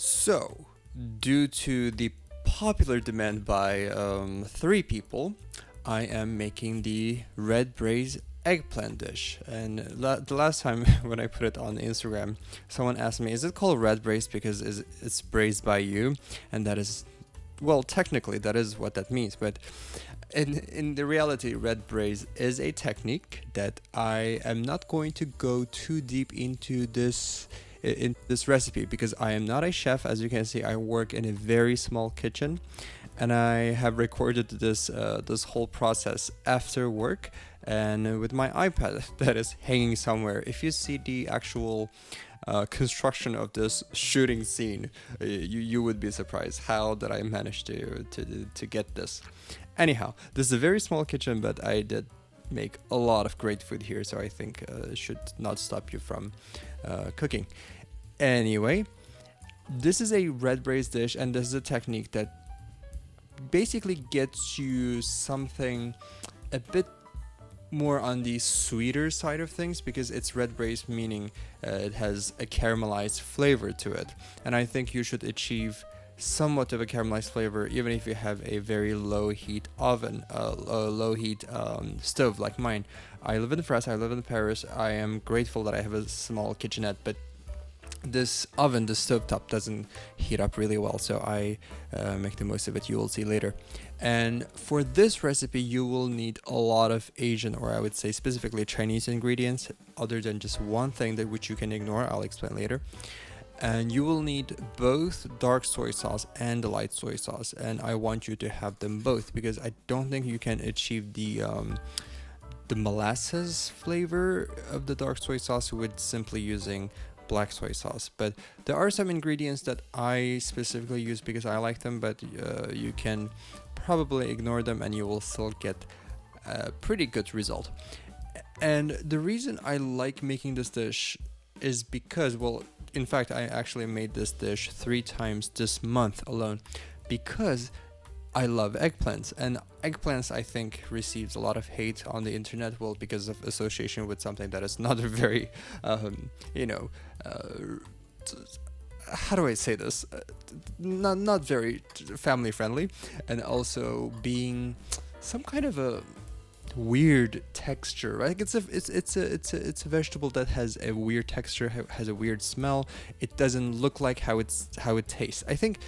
So, due to the popular demand by three people, I am making the red braised eggplant dish. And the last time when I put it on Instagram, someone asked me, "Is it called red braised because it's braised by you?" And that is, well, technically that is what that means. But in the reality, red braise is a technique that I am not going to go too deep into in this recipe because I am not a chef. As you can see, I work in a very small kitchen, and I have recorded this whole process after work and with my iPad that is hanging somewhere. If you see the actual construction of this shooting scene, you would be surprised how that I managed to get this. Anyhow, this is a very small kitchen, but I did make a lot of great food here, so I think it should not stop you from cooking. Anyway, this is a red braised dish, and this is a technique that basically gets you something a bit more on the sweeter side of things because it's red braised, meaning it has a caramelized flavor to it. And I think you should achieve somewhat of a caramelized flavor even if you have a very low heat oven, a low heat stove like mine. I live in France, I live in Paris. I am grateful that I have a small kitchenette, but this oven, the stovetop, doesn't heat up really well, so I make the most of it. You will see later. And for this recipe, you will need a lot of Asian, or I would say specifically Chinese ingredients, other than just one thing that which you can ignore. I'll explain later. And you will need both dark soy sauce and the light soy sauce, and I want you to have them both because I don't think you can achieve the molasses flavor of the dark soy sauce with simply using black soy sauce. But there are some ingredients that I specifically use because I like them, but you can probably ignore them and you will still get a pretty good result. And the reason I like making this dish is because, well, in fact, I actually made this dish 3 times this month alone because I love eggplants, and eggplants I think receives a lot of hate on the internet, well, because of association with something that is not very, you know, how do I say this? Not very family friendly, and also being some kind of a weird texture, right? It's a vegetable that has a weird texture, has a weird smell. It doesn't look like how it tastes. I think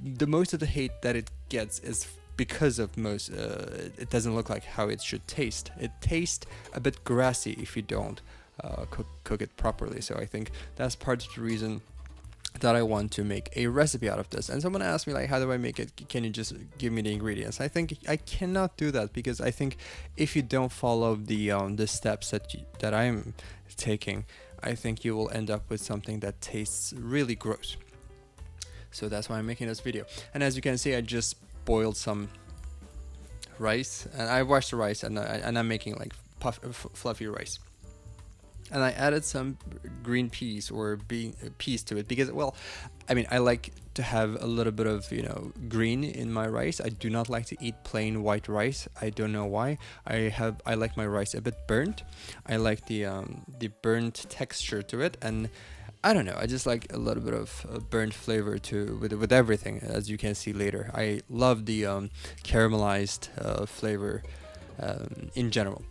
the most of the hate that it gets is because of it doesn't look like how it should taste. It tastes a bit grassy if you don't cook it properly. So I think that's part of the reason that I want to make a recipe out of this. And someone asked me, like, how do I make it? Can you just give me the ingredients? I think I cannot do that because I think if you don't follow the steps that I'm taking, I think you will end up with something that tastes really gross. So that's why I'm making this video. And as you can see, I just boiled some rice, and I washed the rice, and I'm making like fluffy rice. And I added some green peas or peas to it because, well, I mean, I like to have a little bit of, green in my rice. I do not like to eat plain white rice. I don't know why. I like my rice a bit burnt. I like the burnt texture to it, and I don't know. I just like a little bit of burnt flavor with everything, as you can see later. I love the caramelized flavor in general.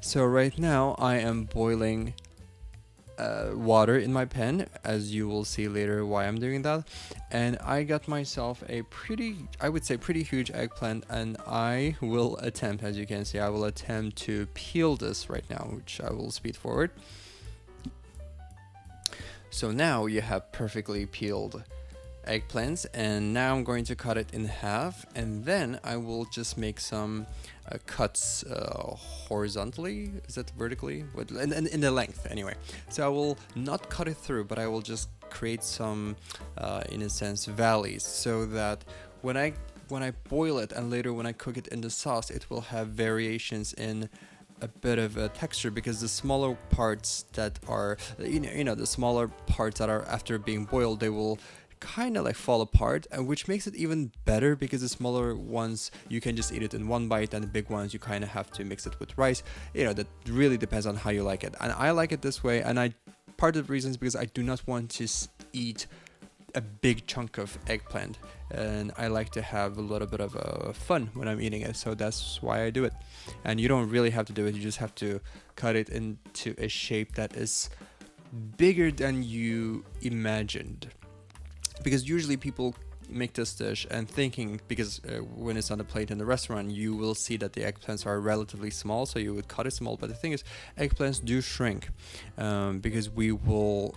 So right now I am boiling water in my pan, as you will see later why I'm doing that. And I got myself a I would say pretty huge eggplant, and I will attempt, as you can see, I will attempt to peel this right now, which I will speed forward. So now you have perfectly peeled eggplants, and now I'm going to cut it in half, and then I will just make some cuts horizontally. Is that vertically? In the length anyway. So I will not cut it through, but I will just create some in a sense valleys, so that when I boil it and later when I cook it in the sauce, it will have variations in a bit of a texture, because the smaller parts that are the smaller parts that are after being boiled, they will kind of like fall apart, and which makes it even better because the smaller ones you can just eat it in one bite, and the big ones you kind of have to mix it with rice. That really depends on how you like it, and I like it this way. And part of the reason is because I do not want to eat a big chunk of eggplant, and I like to have a little bit of fun when I'm eating it, so that's why I do it. And you don't really have to do it, you just have to cut it into a shape that is bigger than you imagined. Because usually people make this dish and thinking, because when it's on the plate in the restaurant, you will see that the eggplants are relatively small, so you would cut it small. But the thing is, eggplants do shrink because we will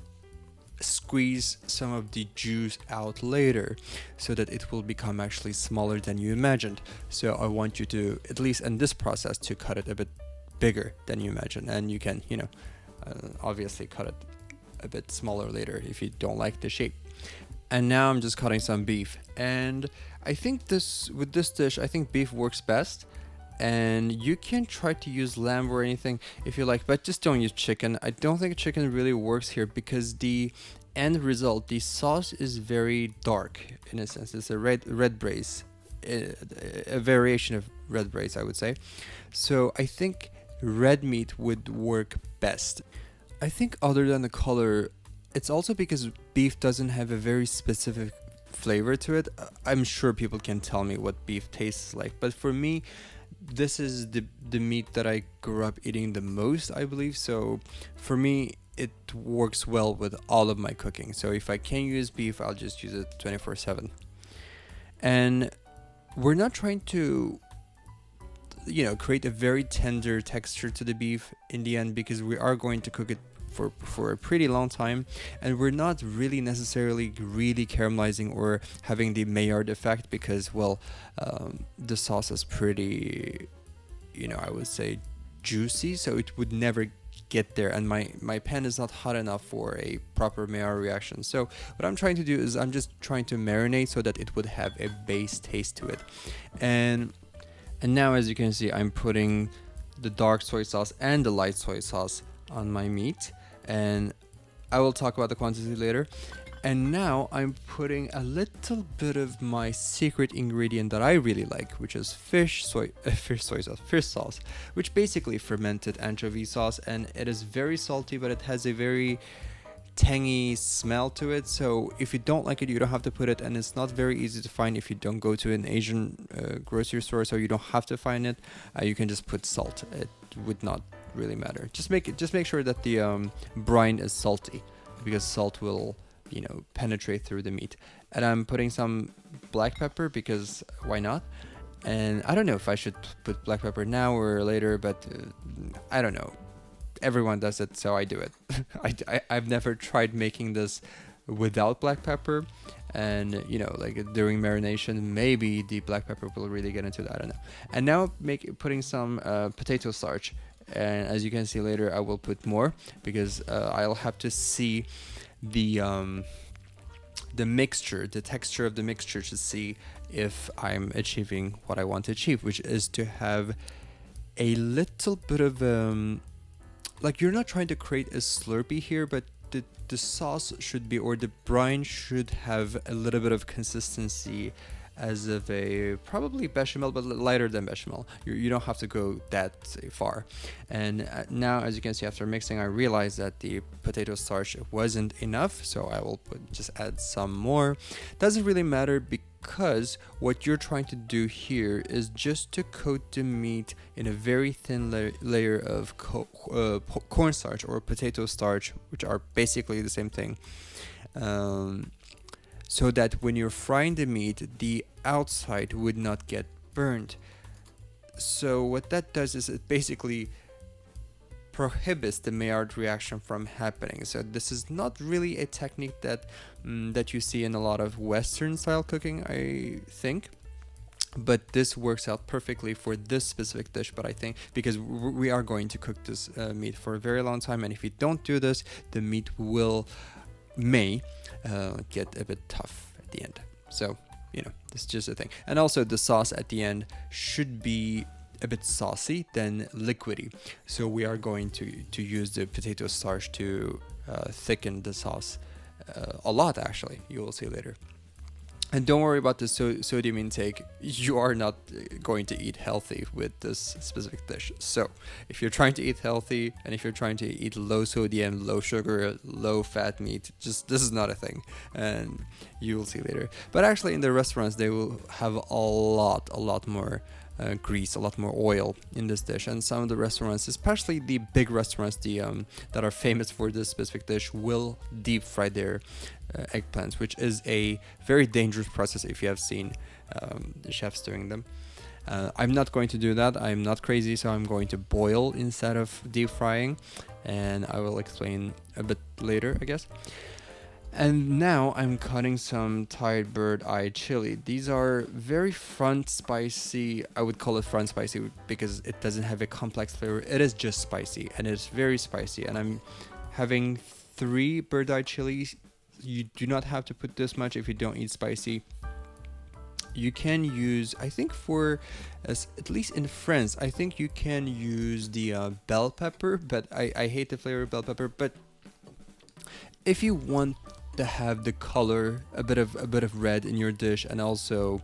squeeze some of the juice out later, so that it will become actually smaller than you imagined. So I want you to, at least in this process, to cut it a bit bigger than you imagined. And you can, obviously cut it a bit smaller later if you don't like the shape. And now I'm just cutting some beef, and I think with this dish, I think beef works best. And you can try to use lamb or anything if you like, but just don't use chicken. I don't think chicken really works here, because the end result, the sauce is very dark in a sense. It's a red braise, a variation of red braise, I would say. So I think red meat would work best. I think other than the color, it's also because beef doesn't have a very specific flavor to it. I'm sure people can tell me what beef tastes like, but for me, this is the meat that I grew up eating the most, I believe. So for me, it works well with all of my cooking. So if I can use beef, I'll just use it 24/7. And we're not trying to, create a very tender texture to the beef in the end, because we are going to cook it for a pretty long time, and we're not really necessarily really caramelizing or having the Maillard effect, because the sauce is pretty, I would say juicy, so it would never get there, and my pan is not hot enough for a proper Maillard reaction. So what I'm trying to do is I'm just trying to marinate so that it would have a base taste to it. And now, as you can see, I'm putting the dark soy sauce and the light soy sauce on my meat, and I will talk about the quantity later. And now I'm putting a little bit of my secret ingredient that I really like, which is fish sauce, which basically fermented anchovy sauce, and it is very salty, but it has a very tangy smell to it. So if you don't like it, you don't have to put it, and it's not very easy to find if you don't go to an Asian grocery store, so you don't have to find it. You can just put salt. It would not really matter. Just make sure that the brine is salty, because salt will penetrate through the meat. And I'm putting some black pepper, because why not? And I don't know if I should put black pepper now or later, but I don't know. Everyone does it, so I do it. I've never tried making this without black pepper, and during marination, maybe the black pepper will really get into that. I don't know. And now putting some potato starch, and as you can see later, I will put more, because I'll have to see the mixture, the texture of the mixture, to see if I'm achieving what I want to achieve, which is to have a little bit of you're not trying to create a slurpee here, but the sauce should be, or the brine should have a little bit of consistency as of a probably bechamel, but lighter than bechamel. You don't have to go that far. And now, as you can see, after mixing, I realized that the potato starch wasn't enough, so I will just add some more. Doesn't really matter, because what you're trying to do here is just to coat the meat in a very thin layer of cornstarch or potato starch, which are basically the same thing. So that when you're frying the meat, the outside would not get burned. So what that does is it basically prohibits the Maillard reaction from happening. So this is not really a technique that you see in a lot of Western style cooking, I think. But this works out perfectly for this specific dish. But I think because we are going to cook this meat for a very long time, and if you don't do this, the meat may get a bit tough at the end. So this is just a thing. And also the sauce at the end should be a bit saucy than liquidy. So we are going to use the potato starch to thicken the sauce a lot, actually. You will see later. And don't worry about the sodium intake. You are not going to eat healthy with this specific dish. So, if you're trying to eat healthy and if you're trying to eat low sodium, low sugar, low fat meat, just this is not a thing. And you will see later. But actually, in the restaurants, they will have a lot more grease, a lot more oil in this dish. And some of the restaurants, especially the big restaurants, that are famous for this specific dish, will deep fry their eggplants, which is a very dangerous process if you have seen the chefs doing them. I'm not going to do that. I'm not crazy, so I'm going to boil instead of deep frying, and I will explain a bit later, I guess. And now I'm cutting some Thai bird eye chili. These are very front spicy. I would call it front spicy because it doesn't have a complex flavor. It is just spicy, and it's very spicy. And I'm having 3 bird eye chilies. You do not have to put this much if you don't eat spicy. You can use, I think at least in France, I think you can use the bell pepper, but I hate the flavor of bell pepper. But if you want to have the color, a bit of red in your dish, and also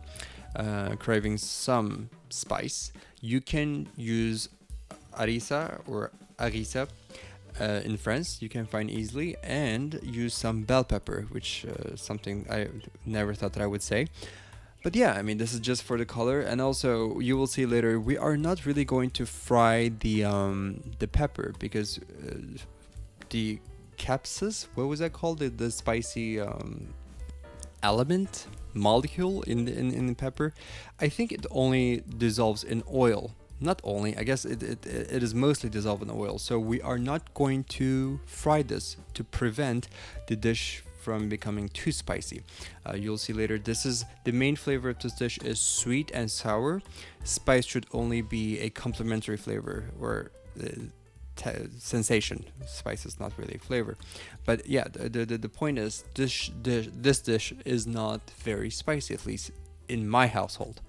craving some spice, you can use harissa or harissa in France. You can find easily, and use some bell pepper, which something I never thought that I would say. But yeah, I mean, this is just for the color, and also you will see later we are not really going to fry the pepper because the capsus, what was that called? The spicy element molecule in the pepper. I think it only dissolves in oil. Not only, I guess it is mostly dissolved in oil. So we are not going to fry this to prevent the dish from becoming too spicy. You'll see later, this is the main flavor of this dish is sweet and sour. Spice should only be a complementary flavor or sensation. Spice is not really flavor. But yeah, the point is this dish is not very spicy, at least in my household.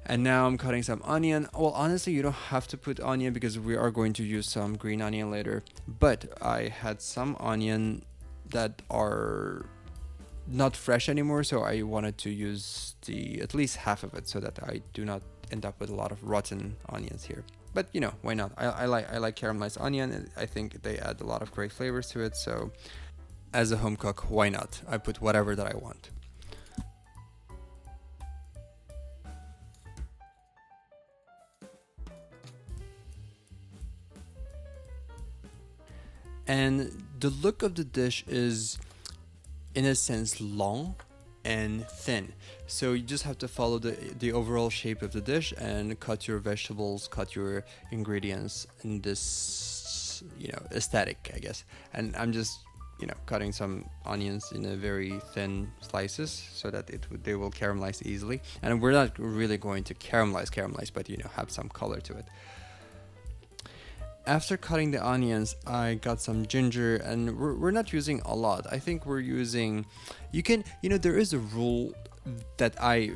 And now I'm cutting some onion. Well, honestly, you don't have to put onion because we are going to use some green onion later. But I had some onion that are not fresh anymore, so I wanted to use at least half of it so that I do not end up with a lot of rotten onions here. But you know, why not? I like caramelized onion. I think they add a lot of great flavors to it. So as a home cook, why not? I put whatever that I want. And the look of the dish is, in a sense, long and thin. So you just have to follow the overall shape of the dish and cut your vegetables, cut your ingredients in this, aesthetic, I guess. And I'm just, cutting some onions in a very thin slices so that they will caramelize easily. And we're not really going to caramelize, but, have some color to it. After cutting the onions, I got some ginger, and we're not using a lot. I think we're using, there is a rule that I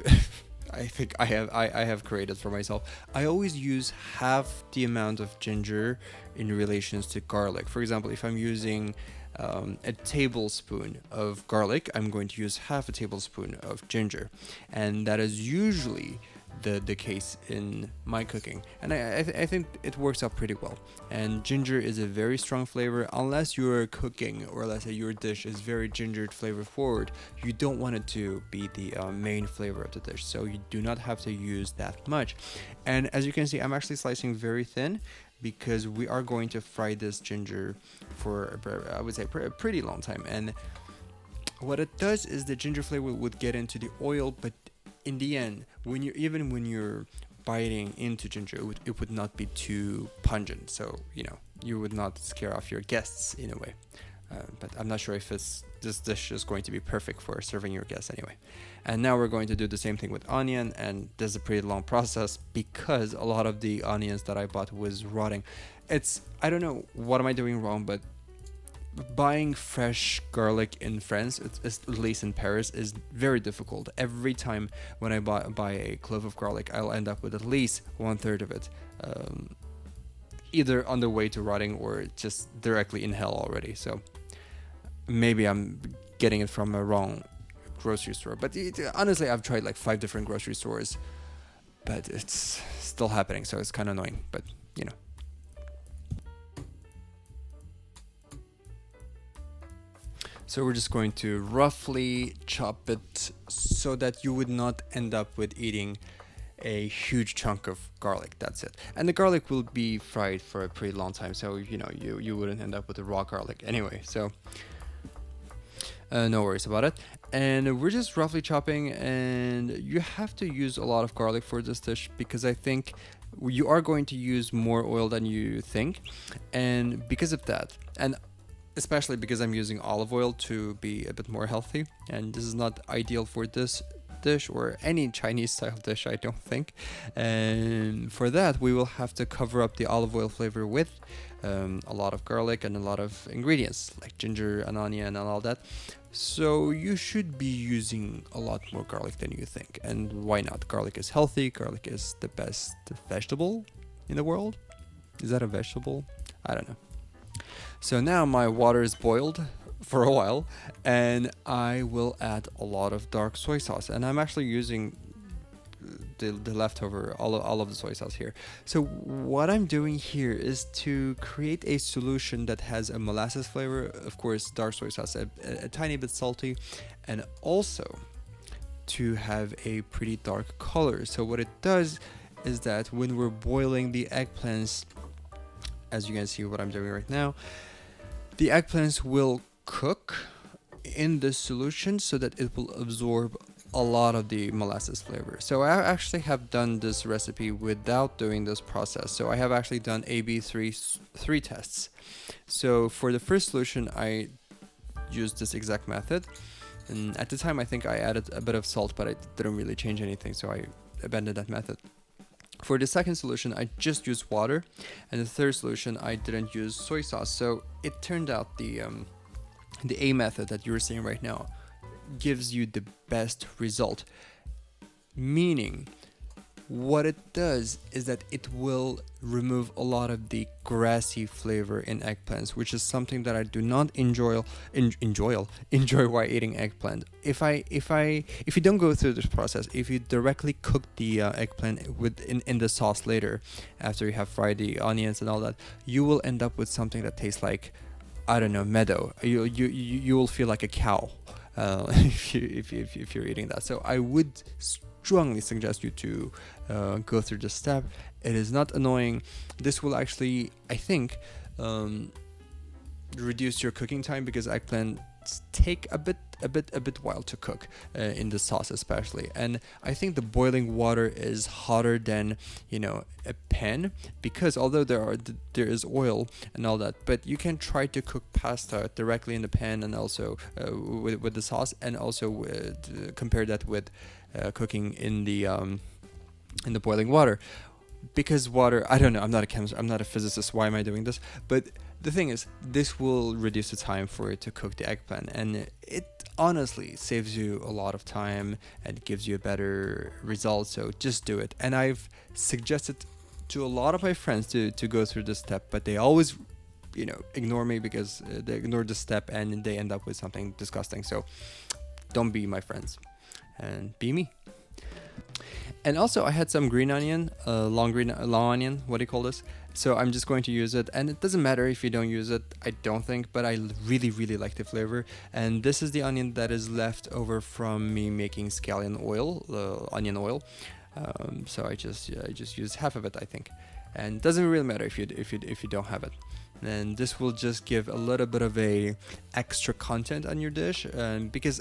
I think I have created for myself. I always use half the amount of ginger in relations to garlic. For example, if I'm using a tablespoon of garlic, I'm going to use half a tablespoon of ginger, and that is usually the case in my cooking, and I think it works out pretty well. And ginger is a very strong flavor. Unless you're cooking, or let's say your dish is very ginger flavor forward, you don't want it to be the main flavor of the dish, so you do not have to use that much. And as you can see, I'm actually slicing very thin because we are going to fry this ginger for, I would say, a pretty long time. And what it does is the ginger flavor would get into the oil, but in the end, when you're biting into ginger, it would not be too pungent, so you would not scare off your guests in a way. But I'm not sure if this dish is going to be perfect for serving your guests anyway. And now we're going to do the same thing with onion, and this is a pretty long process because a lot of the onions that I bought was rotting. I don't know what am I doing wrong, but buying fresh garlic in France, at least in Paris, is very difficult. Every time when I buy a clove of garlic, I'll end up with at least 1/3 of it, either on the way to rotting or just directly in hell already. So maybe I'm getting it from a wrong grocery store. But honestly, I've tried like 5 different grocery stores, but it's still happening, so it's kind of annoying. But you know. So we're just going to roughly chop it so that you would not end up with eating a huge chunk of garlic. That's it. And the garlic will be fried for a pretty long time, so you wouldn't end up with a raw garlic anyway. So no worries about it. And we're just roughly chopping, and you have to use a lot of garlic for this dish because I think you are going to use more oil than you think. And because of that, and especially because I'm using olive oil to be a bit more healthy, and this is not ideal for this dish or any Chinese style dish, I don't think. And for that, we will have to cover up the olive oil flavor with a lot of garlic and a lot of ingredients like ginger and onion and all that. So you should be using a lot more garlic than you think. And why not? Garlic is healthy. Garlic is the best vegetable in the world. Is that a vegetable? I don't know. So now my water is boiled for a while, and I will add a lot of dark soy sauce. And I'm actually using the leftover, all of the soy sauce here. So what I'm doing here is to create a solution that has a molasses flavor, of course, dark soy sauce, a tiny bit salty, and also to have a pretty dark color. So what it does is that when we're boiling the eggplants, as you can see what I'm doing right now, the eggplants will cook in the solution so that it will absorb a lot of the molasses flavor. So I actually have done this recipe without doing this process. So I have actually done three tests. So for the first solution, I used this exact method. And at the time, I think I added a bit of salt, but it didn't really change anything. So I abandoned that method. For the second solution, I just used water. And the third solution, I didn't use soy sauce. So it turned out the A method that you're seeing right now gives you the best result. Meaning, what it does is that it will remove a lot of the grassy flavor in eggplants, which is something that I do not enjoy while eating eggplant. If you don't go through this process, if you directly cook the eggplant in the sauce later, after you have fried the onions and all that, you will end up with something that tastes like, I don't know, meadow. You will feel like a cow if you're eating that. So I would strongly suggest you to go through this step. It is not annoying. This will actually, I think, reduce your cooking time because eggplants take a bit while to cook in the sauce especially. And I think the boiling water is hotter than a pan, because although there is oil and all that, but you can try to cook pasta directly in the pan and also with the sauce, and also compare that with cooking in the boiling water. Because water, I don't know, I'm not a chemist, I'm not a physicist, why am I doing this? But the thing is, this will reduce the time for it to cook the eggplant, and it honestly saves you a lot of time and gives you a better result. So just do it. And I've suggested to a lot of my friends to go through this step, but they always ignore me because they ignore the step and they end up with something disgusting. So don't be my friends and be me. And also I had some green onion, long onion, what do you call this? So I'm just going to use it, and it doesn't matter if you don't use it, I don't think, but I really like the flavor. And this is the onion that is left over from me making scallion oil, onion oil. So I just use half of it, I think. And it doesn't really matter if you don't have it. And this will just give a little bit of a extra content on your dish, because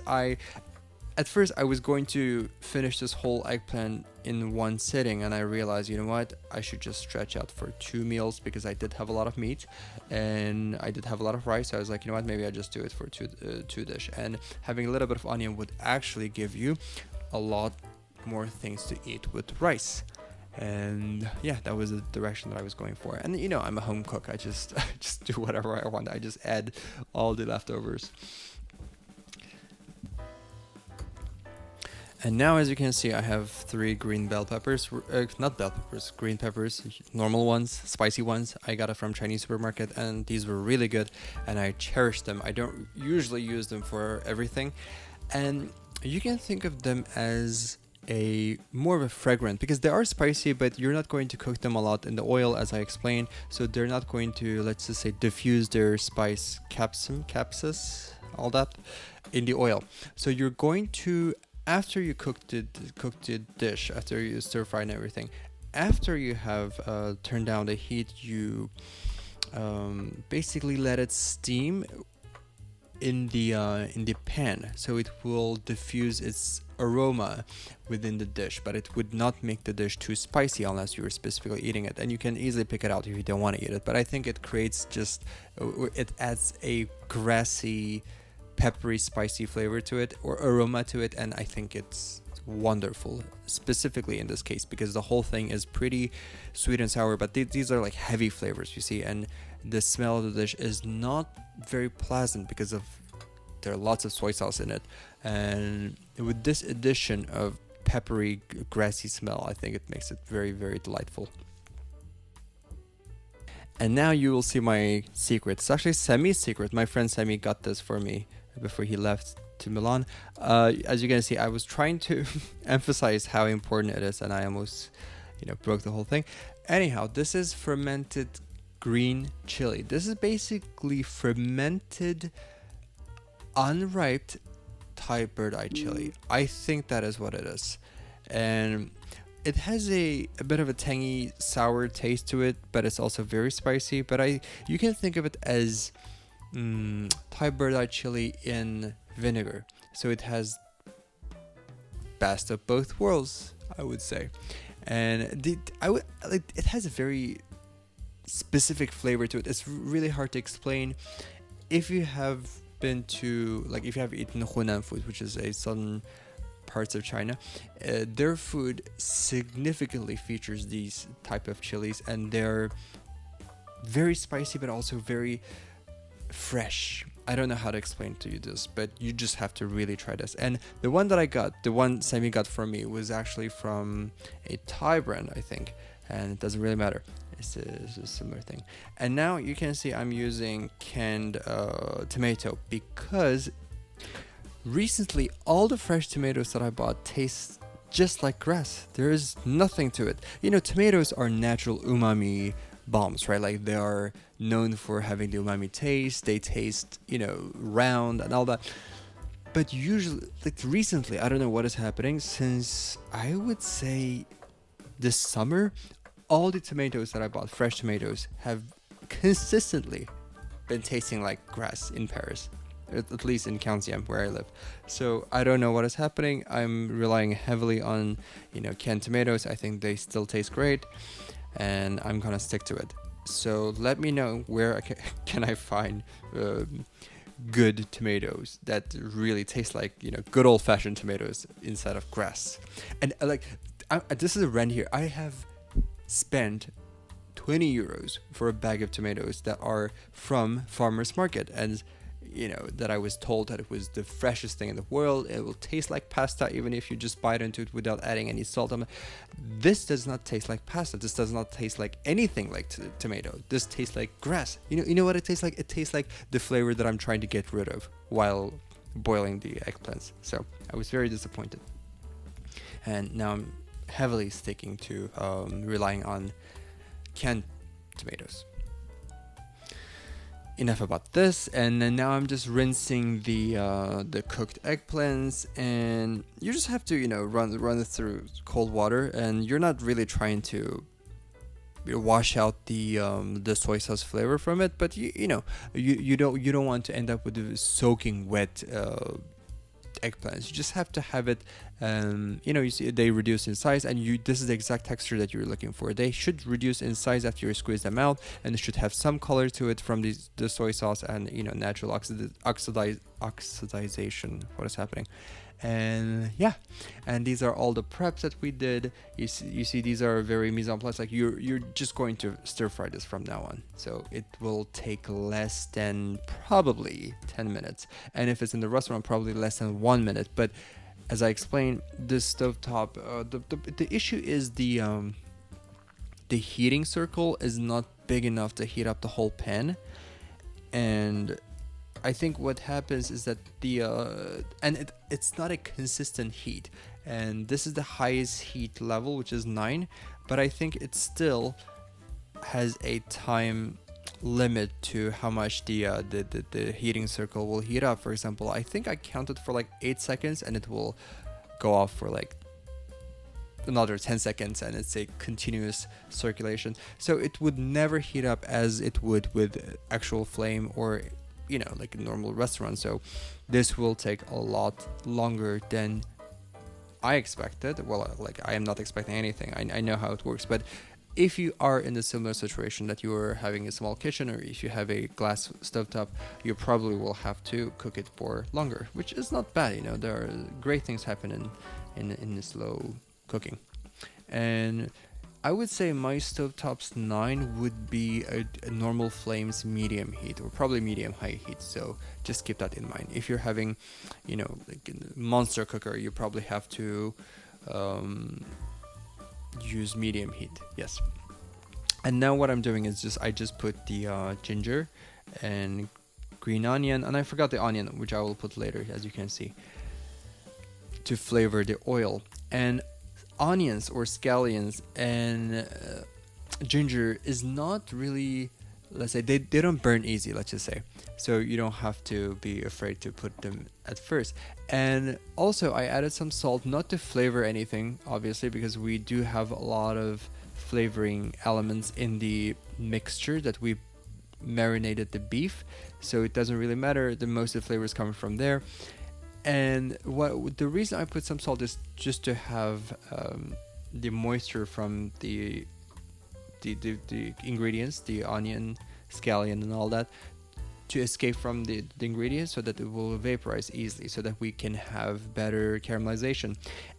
at first I was going to finish this whole eggplant in one sitting, and I realized, you know what, I should just stretch out for 2 meals, because I did have a lot of meat and I did have a lot of rice. So I was like, you know what, maybe I just do it for two dish. And having a little bit of onion would actually give you a lot more things to eat with rice. And yeah, that was the direction that I was going for. And I'm a home cook. I just do whatever I want. I just add all the leftovers. And now, as you can see, I have 3 green bell peppers, not bell peppers, green peppers, normal ones, spicy ones. I got it from Chinese supermarket, and these were really good, and I cherish them. I don't usually use them for everything. And You can think of them as a more of a fragrant, because they are spicy, but you're not going to cook them a lot in the oil, as I explained, so they're not going to, let's just say, diffuse their spice capsus, all that in the oil. So you're going to, after you cook the dish, after you stir fry and everything, after you have turned down the heat, you basically let it steam in the pan, so it will diffuse its aroma within the dish, but it would not make the dish too spicy unless you were specifically eating it. And you can easily pick it out if you don't want to eat it, but I think it creates just it adds a grassy, peppery, spicy flavor to it, or aroma to it, and I think it's wonderful, specifically in this case, because the whole thing is pretty sweet and sour, but these are like heavy flavors, you see, and the smell of the dish is not very pleasant because of there are lots of soy sauce in it. And with this addition of peppery, grassy smell, I think it makes it very, very delightful. And now you will see my secret. It's actually semi-secret. My friend Semi got this for me before he left to Milan. As you can see, I was trying to emphasize how important it is, and I almost, broke the whole thing. Anyhow, this is fermented green chili. This is basically fermented, unripe Thai bird-eye chili. I think that is what it is. And it has a bit of a tangy, sour taste to it, but it's also very spicy. But you can think of it as Thai bird-eye chili in vinegar. So it has best of both worlds, I would say. And it has a very specific flavor to it. It's really hard to explain. If you have been to, if you have eaten Hunan food, which is a southern parts of China, their food significantly features these type of chilies, and they're very spicy but also very fresh. I don't know how to explain to you this, but you just have to really try this. And the one that I got, the one Semi got from me, was actually from a Thai brand, I think, and it doesn't really matter. It's a similar thing. And now you can see I'm using canned tomato, because recently all the fresh tomatoes that I bought taste just like grass. There is nothing to it. Tomatoes are natural umami bombs, right? Like, they are known for having the umami taste. They taste, round and all that. But usually, recently, I don't know what is happening, since I would say this summer, all the tomatoes that I bought, fresh tomatoes, have consistently been tasting like grass in Paris, at least in Quinzième, where I live. So I don't know what is happening. I'm relying heavily on, canned tomatoes. I think they still taste great, and I'm gonna stick to it. So let me know where can I find good tomatoes that really taste like, good old-fashioned tomatoes instead of grass. And this is a rant here. I have spent 20 euros for a bag of tomatoes that are from farmers market, and that I was told that it was the freshest thing in the world. It will taste like pasta even if you just bite into it without adding any salt. This does not taste like pasta. This does not taste like anything like tomato. This tastes like grass. You know what it tastes like? It tastes like the flavor that I'm trying to get rid of while boiling the eggplants. So I was very disappointed, and now I'm heavily sticking to relying on canned tomatoes. Enough about this, and then now I'm just rinsing the cooked eggplants, and you just have to run it through cold water, and you're not really trying to wash out the soy sauce flavor from it, but you don't want to end up with the soaking wet eggplants. You just have to have it, you see they reduce in size, and this is the exact texture that you're looking for. They should reduce in size after you squeeze them out, and it should have some color to it from the soy sauce and natural oxidization. What is happening? And yeah, and these are all the preps that we did. You see these are very mise en place. Like, you're just going to stir fry this from now on, so it will take less than probably 10 minutes, and if it's in the restaurant, probably less than 1 minute. But as I explained, this stovetop, the issue is the heating circle is not big enough to heat up the whole pan, and I think what happens is that it's not a consistent heat, and this is the highest heat level, which is 9, but I think it still has a time limit to how much the heating circle will heat up. For example, I think I counted for like 8 seconds, and it will go off for like another 10 seconds, and it's a continuous circulation, so it would never heat up as it would with actual flame or like a normal restaurant. So this will take a lot longer than I expected. Well, like, I am not expecting anything. I know how it works, but if you are in a similar situation that you are having a small kitchen, or if you have a glass stovetop, you probably will have to cook it for longer, which is not bad. There are great things happen in the slow cooking. And I would say my stovetop's 9 would be a normal flames medium heat, or probably medium high heat. So just keep that in mind. If you're having, like a monster cooker, you probably have to use medium heat. Yes. And now what I'm doing is I just put the ginger and green onion, and I forgot the onion, which I will put later, as you can see, to flavor the oil. And onions or scallions and ginger is not really, let's say, they don't burn easy, let's just say, so you don't have to be afraid to put them at first. And also I added some salt, not to flavor anything obviously, because we do have a lot of flavoring elements in the mixture that we marinated the beef, so it doesn't really matter. The most of the flavors coming from there. And the reason I put some salt is just to have the moisture from the ingredients, the onion, scallion, and all that, to escape from the ingredients, so that it will vaporize easily, so that we can have better caramelization.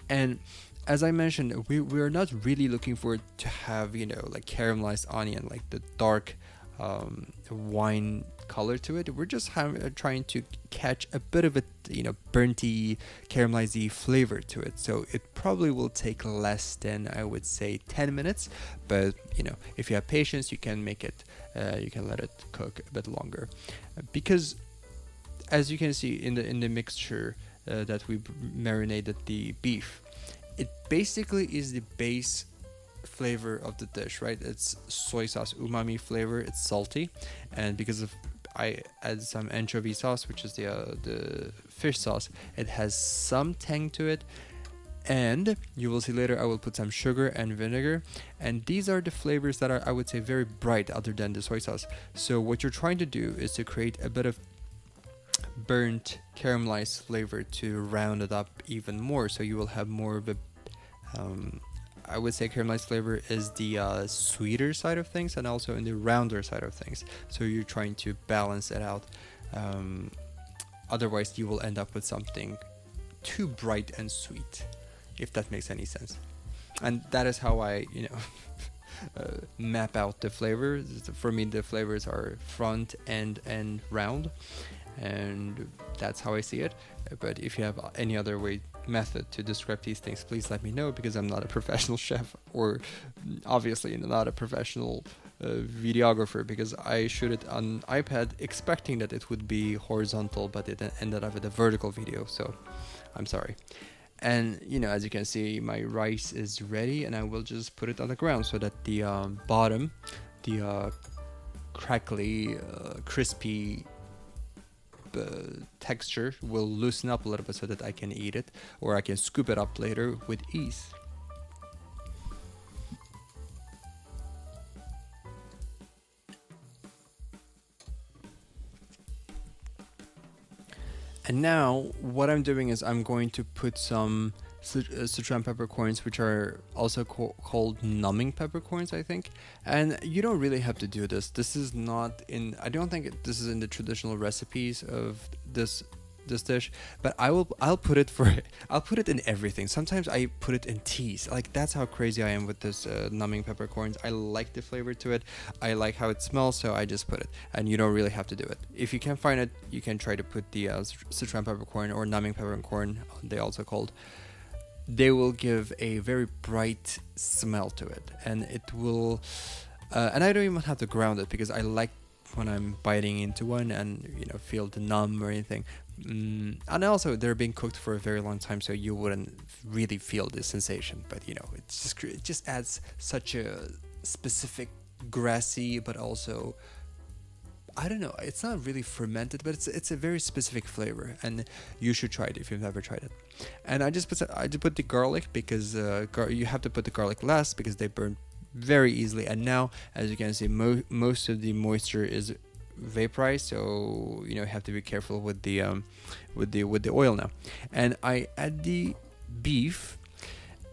And as I mentioned, we're not really looking for it to have like caramelized onion, like the dark wine color to it. We're just trying to catch a bit of a burnty, caramelized flavor to it. So it probably will take less than, I would say, 10 minutes, but if you have patience, you can make it, you can let it cook a bit longer, because as you can see in the mixture that we marinated the beef, it basically is the base flavor of the dish, right? It's soy sauce, umami flavor. It's salty, and because of I add some anchovy sauce, which is the fish sauce, it has some tang to it. And you will see later I will put some sugar and vinegar, and these are the flavors that are, I would say, very bright, other than the soy sauce. So what you're trying to do is to create a bit of burnt caramelized flavor to round it up even more, so you will have more of a I would say caramelized flavor is the sweeter side of things, and also in the rounder side of things. So you're trying to balance it out. Otherwise, you will end up with something too bright and sweet, if that makes any sense. And that is how I, map out the flavors. For me, the flavors are front, end, and round, and that's how I see it. But if you have any other method to describe these things, please let me know, because I'm not a professional chef, or obviously not a professional videographer, because I shoot it on iPad expecting that it would be horizontal, but it ended up with a vertical video, so I'm sorry. And as you can see, my rice is ready, and I will just put it on the ground so that the bottom, the crackly, crispy texture will loosen up a little bit, so that I can eat it, or I can scoop it up later with ease. And now what I'm doing is I'm going to put some Sichuan peppercorns, which are also called numbing peppercorns, I think. And you don't really have to do this. This is not in, I don't think this is in the traditional recipes of this dish, but I'll put it in everything. Sometimes I put it in teas. Like, that's how crazy I am with this numbing peppercorns. I like the flavor to it. I like how it smells, so I just put it. And you don't really have to do it. If you can find it, you can try to put the Sichuan peppercorn, or numbing peppercorn, they also called. They will give a very bright smell to it, and it will and I don't even have to ground it, because I like when I'm biting into one and feel the numb or anything. And also they're being cooked for a very long time, so you wouldn't really feel the sensation. But it just adds such a specific grassy, but also I don't know. It's not really fermented, but it's a very specific flavor, and you should try it if you've never tried it. And I just put the garlic because you have to put the garlic last because they burn very easily. And now, as you can see, most of the moisture is vaporized, so you have to be careful with the oil now. And I add the beef.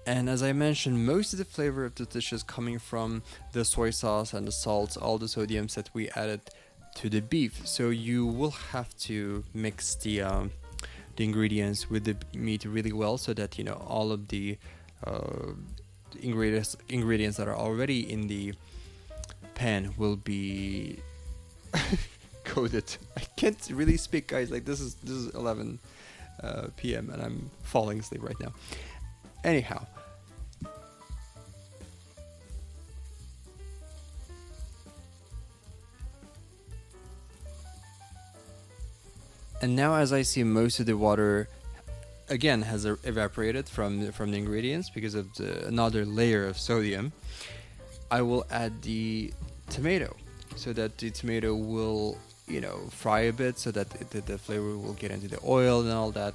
And as I mentioned, most of the flavor of the dish is coming from the soy sauce and the salts, all the sodiums that we added to the beef. So you will have to mix the ingredients with the meat really well, so that all of the ingredients that are already in the pan will be coated. I can't really speak, guys. Like this is 11 p.m. and I'm falling asleep right now. Anyhow. And now, as I see, most of the water again has evaporated from the ingredients because of another layer of sodium. I will add the tomato, so that the tomato will fry a bit, so that the flavor will get into the oil and all that.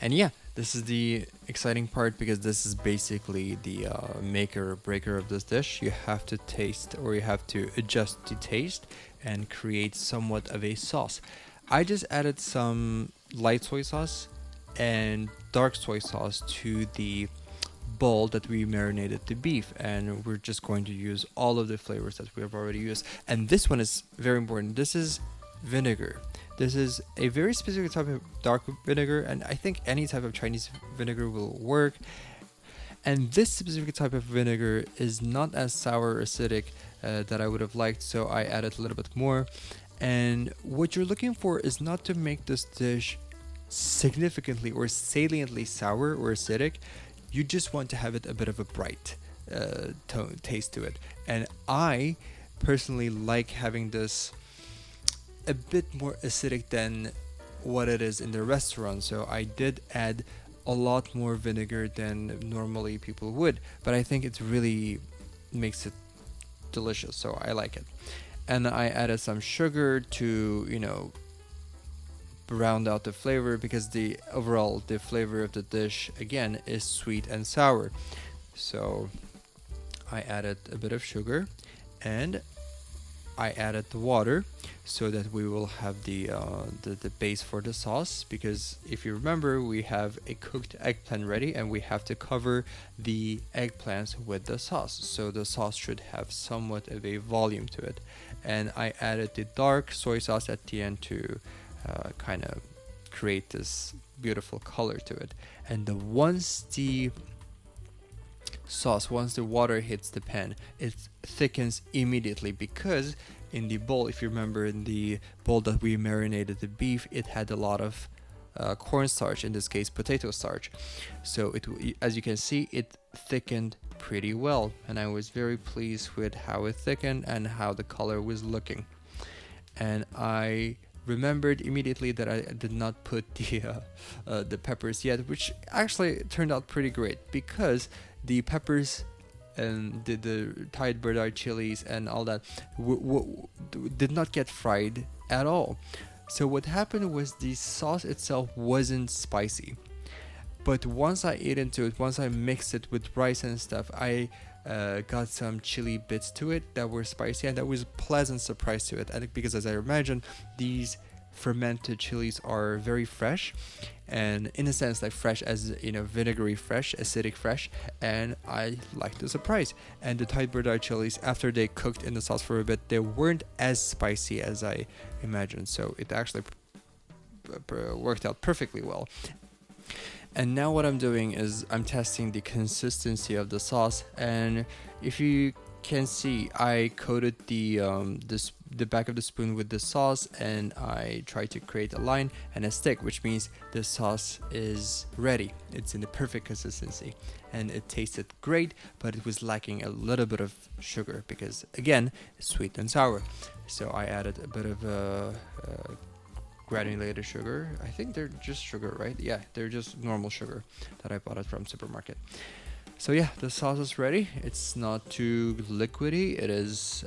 And yeah, this is the exciting part, because this is basically the maker or breaker of this dish. You have to taste, or you have to adjust the taste and create somewhat of a sauce. I just added some light soy sauce and dark soy sauce to the bowl that we marinated the beef, and we're just going to use all of the flavors that we have already used. And this one is very important. This is vinegar. This is a very specific type of dark vinegar, and I think any type of Chinese vinegar will work. And this specific type of vinegar is not as sour or acidic that I would have liked, so I added a little bit more. And what you're looking for is not to make this dish significantly or saliently sour or acidic. You just want to have it a bit of a bright taste to it. And I personally like having this a bit more acidic than what it is in the restaurant, so I did add a lot more vinegar than normally people would, but I think it really makes it delicious, so I like it. And I added some sugar to round out the flavor, because the flavor of the dish again is sweet and sour. So I added a bit of sugar, and I added the water, so that we will have the base for the sauce. Because if you remember, we have a cooked eggplant ready, and we have to cover the eggplants with the sauce, so the sauce should have somewhat of a volume to it. And I added the dark soy sauce at the end to kind of create this beautiful color to it. And once the water hits the pan, it thickens immediately, because in the bowl, if you remember, in the bowl that we marinated the beef, it had a lot of cornstarch, in this case potato starch. So as you can see, it thickened pretty well, and I was very pleased with how it thickened and how the color was looking. And I remembered immediately that I did not put the peppers yet, which actually turned out pretty great, because the peppers and the Thai bird eye chilies and all that did not get fried at all. So what happened was the sauce itself wasn't spicy, but once I ate into it, once I mixed it with rice and stuff, I got some chili bits to it that were spicy, and that was a pleasant surprise to it. And because, as I imagine, these fermented chilies are very fresh, and in a sense like fresh as vinegary fresh, acidic fresh, and I liked the surprise. And the Thai bird eye chilies, after they cooked in the sauce for a bit, they weren't as spicy as I imagined, so it actually worked out perfectly well. And now what I'm doing is I'm testing the consistency of the sauce, and if you can see, I coated the back of the spoon with the sauce, and I tried to create a line and a stick, which means the sauce is ready. It's in the perfect consistency, and it tasted great, but it was lacking a little bit of sugar because, again, it's sweet and sour. So I added a bit of granulated sugar. I think they're just sugar, right? Yeah, they're just normal sugar that I bought it from supermarket. So yeah, the sauce is ready. It's not too liquidy. It is,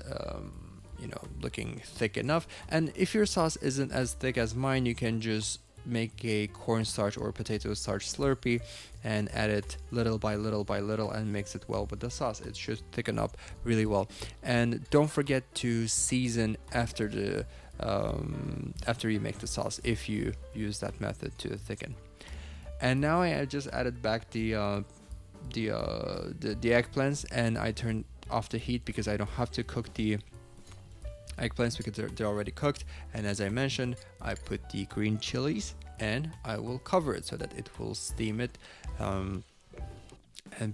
looking thick enough. And if your sauce isn't as thick as mine, you can just make a cornstarch or potato starch Slurpee and add it little by little by little and mix it well with the sauce. It should thicken up really well. And don't forget to season after you make the sauce if you use that method to thicken. And now I just added back the eggplants, and I turned off the heat because I don't have to cook the eggplants because they're already cooked. And as I mentioned, I put the green chilies and I will cover it so that it will steam it and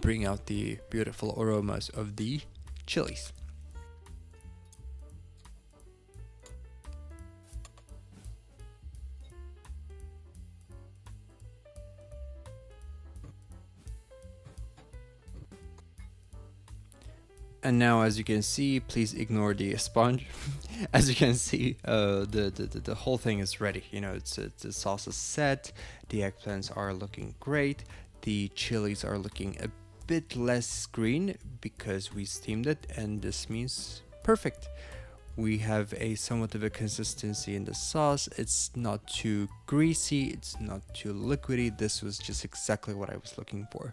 bring out the beautiful aromas of the chilies. And now, as you can see, please ignore the sponge. As you can see, the whole thing is ready. The sauce is set. The eggplants are looking great. The chilies are looking a bit less green because we steamed it, and this means perfect. We have a somewhat of a consistency in the sauce. It's not too greasy. It's not too liquidy. This was just exactly what I was looking for.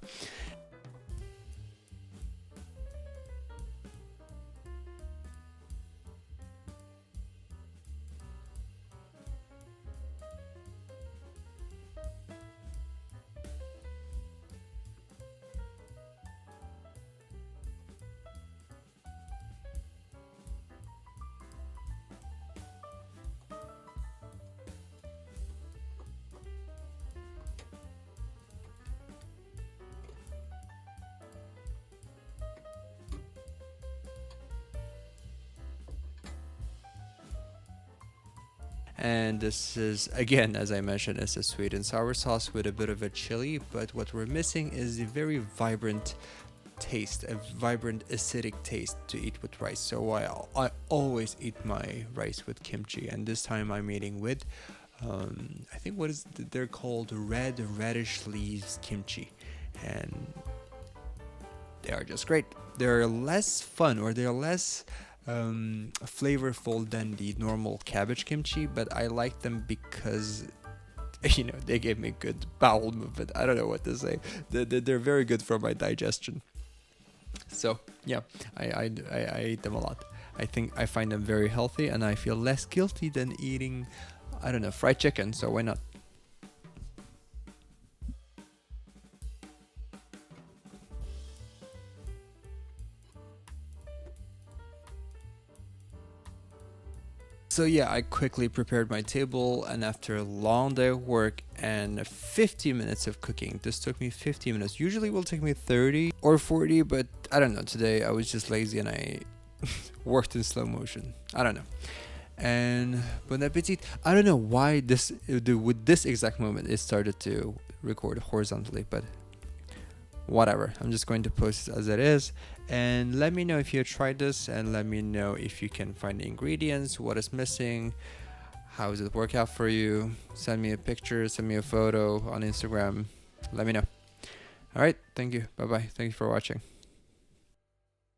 And this is, again, as I mentioned, it's a sweet and sour sauce with a bit of a chili, but what we're missing is a very vibrant taste, a vibrant acidic taste to eat with rice. So I always eat my rice with kimchi, and this time I'm eating with I think they're called red radish leaves kimchi, and they are just great. They're less fun, or they're less flavorful than the normal cabbage kimchi, but I like them because they gave me good bowel movement. I don't know what to say. They're very good for my digestion. So yeah, I eat them a lot. I think I find them very healthy, and I feel less guilty than eating, I don't know, fried chicken. So why not? So yeah, I quickly prepared my table, and after a long day of work and 50 minutes of cooking, this took me 50 minutes. Usually it will take me 30 or 40, but I don't know. Today I was just lazy and I worked in slow motion. I don't know. And bon appetit. I don't know why with this exact moment it started to record horizontally, but whatever. I'm just going to post it as it is, and let me know if you tried this, and let me know if you can find the ingredients, what is missing, how does it work out for you. Send me a picture, send me a photo on Instagram. Let me know. All right, thank you. Bye bye. Thank you for watching.